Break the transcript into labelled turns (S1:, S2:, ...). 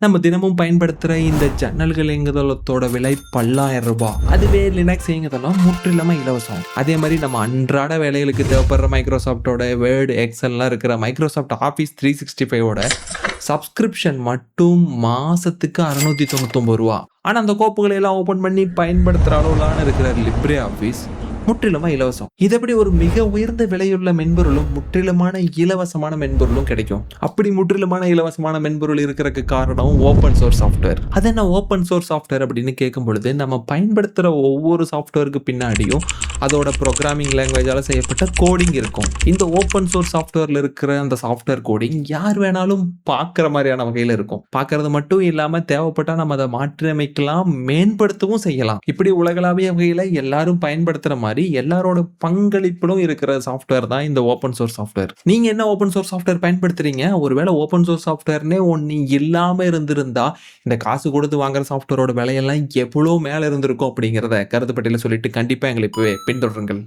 S1: நம்ம தினமும் பயன்படுத்துகிற இந்த ஜன்னல்கள் இயங்குதளத்தோட விலை ₹10,000. அதுவே லினக்ஸ் இயங்குதளம் முற்றிலுமா இலவசம். அதே மாதிரி நம்ம அன்றாட வேலைகளுக்கு தேவைப்படுற மைக்ரோசாஃப்டோட வேர்டு, எக்ஸல்லாம் இருக்கிற மைக்ரோசாஃப்ட் ஆஃபீஸ் 365ஓட சப்ஸ்கிரிப்ஷன் மட்டும் மாசத்துக்கு ₹699. ஆனா அந்த கோப்புகளை எல்லாம் ஓபன் பண்ணி பயன்படுத்துற அளவுலான இருக்கிற லிப்ரே ஆஃபீஸ் முற்றிலுமா இலவசம். இது எப்படி ஒரு மிக உயர்ந்த விலையுள்ள மென்பொருளும் முற்றிலுமான இலவசமான மென்பொருளும் கிடைக்கும்? அப்படி முற்றிலுமான இலவசமான மென்பொருள் இருக்கிறதுக்கு காரணம் ஓப்பன் சோர்ஸ் சாஃப்ட்வேர். அது என்ன ஓப்பன் சோர்ஸ் சாஃப்ட்வேர் அப்படின்னு கேட்கும் பொழுது, நம்ம பயன்படுத்துற ஒவ்வொரு சாஃப்ட்வேருக்கு பின்னாடியும் அதோட ப்ரோக்ராமிங் லாங்குவேஜால செய்யப்பட்ட கோடிங் இருக்கும். இந்த ஓப்பன் சோர்ஸ் சாஃப்ட்வேர்ல இருக்கிற அந்த சாஃப்ட்வேர் கோடிங் யார் வேணாலும் பார்க்குற மாதிரியான வகையில இருக்கும். பார்க்கறது மட்டும் இல்லாம தேவைப்பட்டா நம்ம அதை மாற்றியமைக்கலாம், மேம்படுத்தவும் செய்யலாம். இப்படி உலகளாவிய வகையில எல்லாரும் பயன்படுத்துற மாதிரி எல்லாரோட பங்களிப்பிலும் இருக்கிற சாஃப்ட்வேர் தான் இந்த ஓப்பன் சோர்ஸ் சாஃப்ட்வேர். நீங்க என்ன ஓப்பன் சோர்ஸ் சாஃப்ட்வேர் பயன்படுத்துறீங்க? ஒருவேளை ஓப்பன் சோர்ஸ் சாஃப்ட்வேர்னே ஒண்ணு இல்லாம இருந்திருந்தா, இந்த காசு கொடுத்து வாங்குற சாஃப்ட்வேரோட விலையெல்லாம் எவ்வளோ மேல இருந்திருக்கும் அப்படிங்கிறத கருத்து பட்டியல சொல்லிட்டு கண்டிப்பா எங்களை இப்பவே பின்தொடருங்கள்.